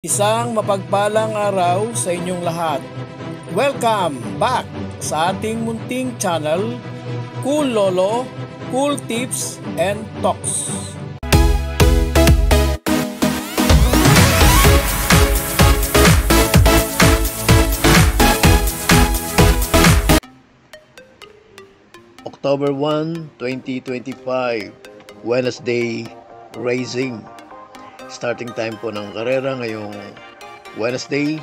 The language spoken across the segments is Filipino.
Isang mapagpalang araw sa inyong lahat. Welcome back sa ating munting channel, Cool Lolo, Cool Tips and Talks. October 1, 2025, Wednesday, Racing. Starting time po ng karera ngayong Wednesday,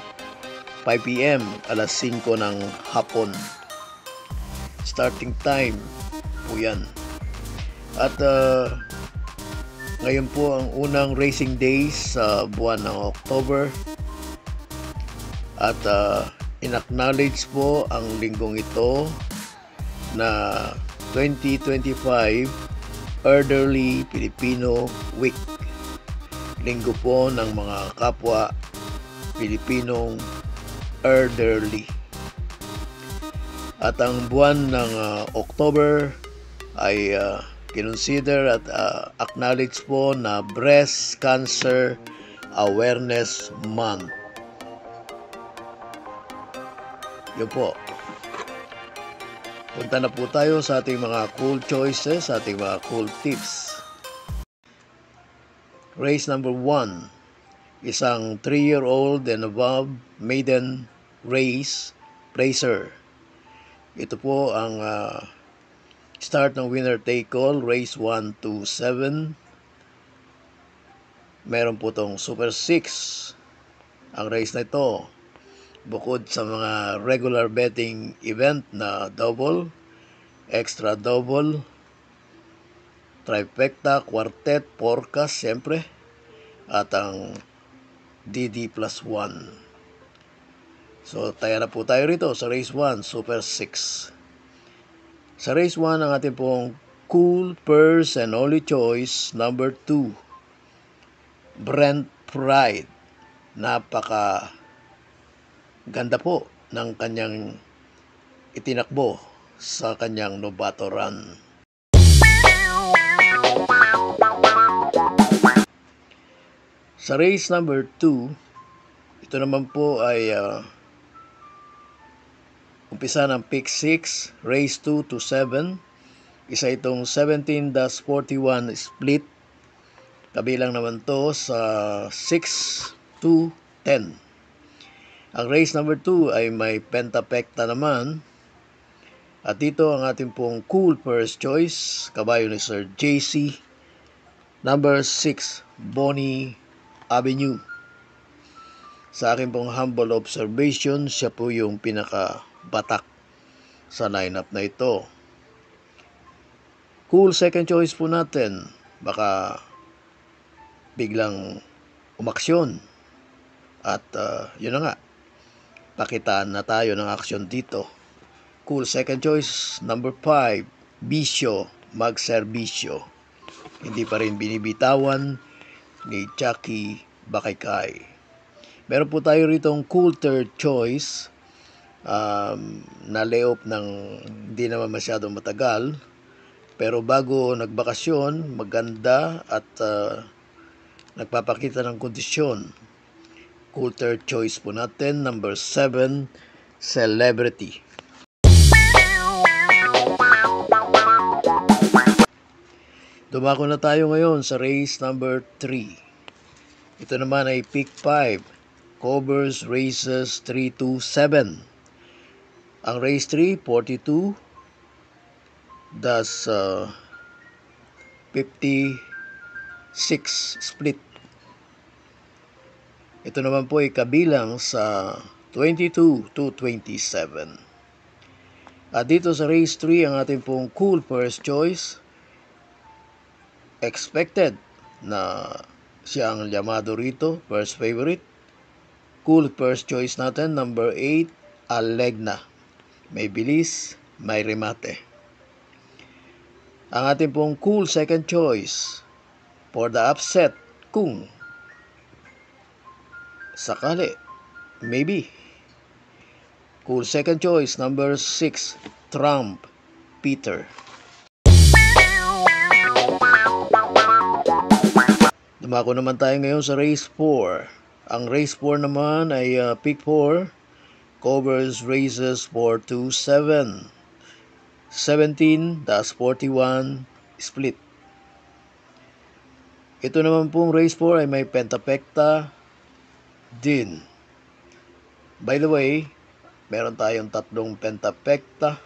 5 p.m. alas 5 ng hapon. Starting time po yan. At ngayon po ang unang racing days sa buwan ng October. At in-acknowledge po ang linggong ito na 2025 Elderly Filipino Week. Linggo po ng mga kapwa Pilipinong elderly. At ang buwan ng October ay kinonsider at acknowledge po na Breast Cancer Awareness Month. Yun po. Punta na po tayo sa ating mga cool choices, sa ating mga cool tips. Race number 1, isang 3-year-old and above maiden racer. Ito po ang start ng winner take all, race 1 to 7. Meron po itong Super 6 ang race na ito. Bukod sa mga regular betting event na double, extra double, trifecta, quartet, forecast, siyempre, at ang DD plus 1. So, tayo na po tayo rito sa race 1, Super 6. Sa race 1, ang ating pong cool purse and only choice, number 2, Brent Pride. Napaka ganda po ng kanyang itinakbo sa kanyang novato run. Sa race number 2, ito naman po ay umpisa ng pick 6, race 2 to 7. Isa itong 17-41 split. Kabilang naman to sa 6 to 10. Ang race number 2 ay may pentapekta naman. At dito ang ating pong cool first choice, kabayo ni Sir JC. Number 6, Bonnie Avenue. Sa akin pong humble observation, siya po yung pinakabatak sa lineup na ito. Cool second choice po natin. Baka biglang umaksyon. At yun na nga, pakitaan na tayo ng aksyon dito. Cool second choice, number 5, Bisyo Magserbisyo. Hindi pa rin binibitawan ni Chucky Bakaykay. Meron po tayo ritong cool third choice na layoff ng hindi naman masyadong matagal, pero bago nagbakasyon, maganda at nagpapakita ng kondisyon. Cool third choice po natin, number 7, Celebrity. Dumako na tayo ngayon sa race number 3. Ito naman ay pick 5. Covers races 3 to 7. Ang race 3, 42. Das 56 split. Ito naman po ay kabilang sa 22 to 27. At dito sa race 3, ang ating pong cool first choice, expected na siya ang llamado rito, first favorite. Cool first choice natin, number 8, Alegna. May bilis, may remate. Ang ating pong cool second choice for the upset, kung sakali, maybe. Cool second choice, number 6, Trump Peter. Dumako naman tayo ngayon sa race 4. Ang race 4 naman ay pick 4, covers races 4 to 7, 17-41 split. Ito naman pong race 4 ay may pentapekta din. By the way, meron tayong tatlong pentapekta.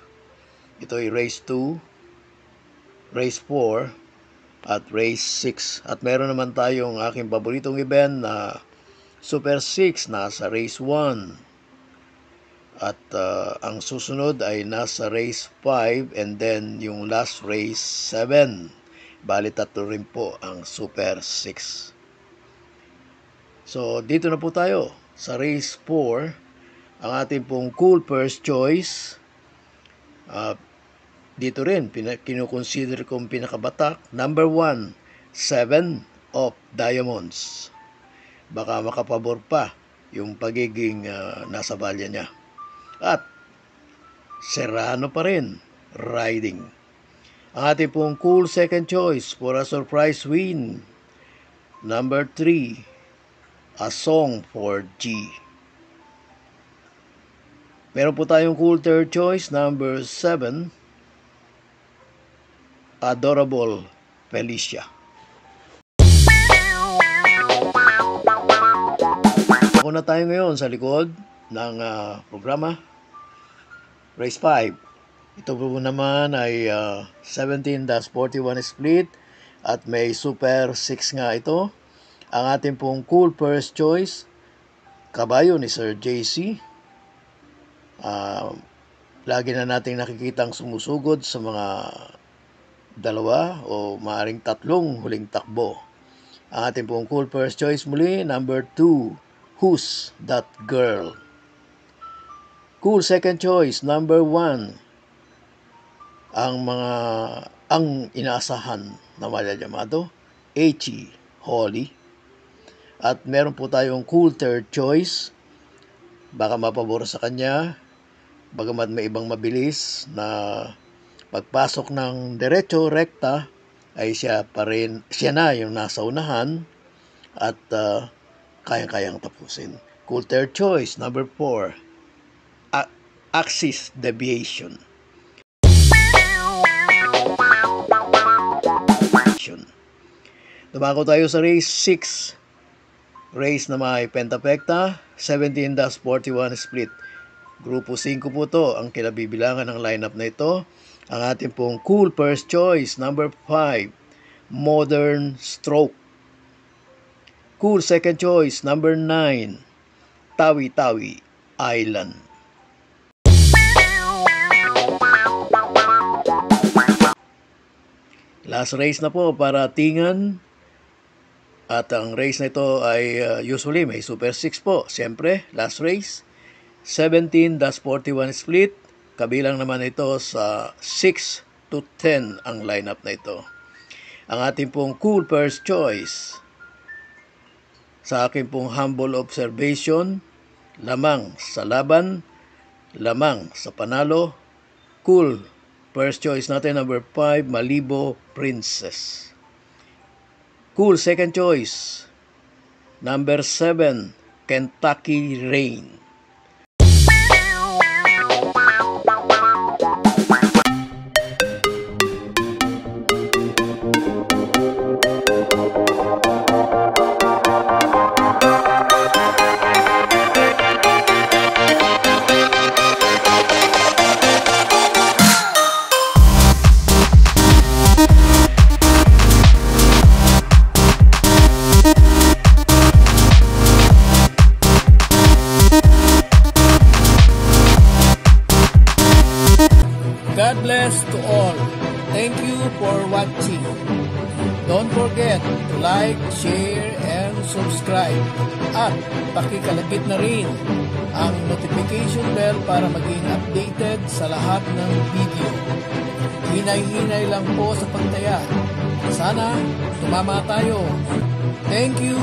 Ito ay race 2, race 4, at race 6. At meron naman tayong aking paboritong event na Super 6 nasa race 1. At ang susunod ay nasa race 5 and then yung last race 7. Bali tatlo rin po ang Super 6. So dito na po tayo sa race 4. Ang ating pong cool first choice. Dito rin kinukonsider kong pinakabatak. Number 1, 7 of Diamonds. Baka makapabor pa yung pagiging nasa balya niya. At Serrano pa rin, riding. Ang ating pong cool second choice for a surprise win. Number 3, A Song for G. Meron po tayong cool third choice, number 7, Adorable Felicia. Ako na tayo ngayon sa likod ng programa. Race 5. Ito po naman ay 17-41 split at may Super 6 nga ito. Ang ating pong cool first choice, kabayo ni Sir JC. Lagi na nating nakikitang sumusugod sa mga dalawa o maaring tatlong huling takbo. Ang ating pong cool first choice muli, number 2, Who's That Girl? Cool second choice, number 1, ang inaasahan na malyamado, H.E. Holly. At meron po tayong cool third choice, baka mapabor sa kanya, bagamat may ibang mabilis na pagpasok ng derecho, rekta, ay siya na yung nasa unahan at kayang-kayang tapusin. Cool third choice, number 4, Axis Deviation. Dumako tayo sa race 6. Race na may pentapekta, 17-41 split. Grupo 5 po to ang kinabibilangan ng lineup na ito. Ang ating pong cool first choice, number 5, Modern Stroke. Cool second choice, number 9, Tawi-Tawi Island. Last race na po para tingan. At ang race na ito ay usually may Super 6 po. Siyempre, last race, 17-41 split. Kabilang naman ito sa 6 to 10 ang lineup na ito. Ang ating pong cool first choice, sa aking pong humble observation, lamang sa laban, lamang sa panalo. Cool first choice natin, number 5, Malibo Princess. Cool second choice, number 7, Kentucky Rain. God bless to all. Thank you for watching. Don't forget to like, share, and subscribe. At pakikalagit na rin ang notification bell para maging updated sa lahat ng video. Hinay-hinay lang po sa pagtaya. Sana tumama tayo. Thank you!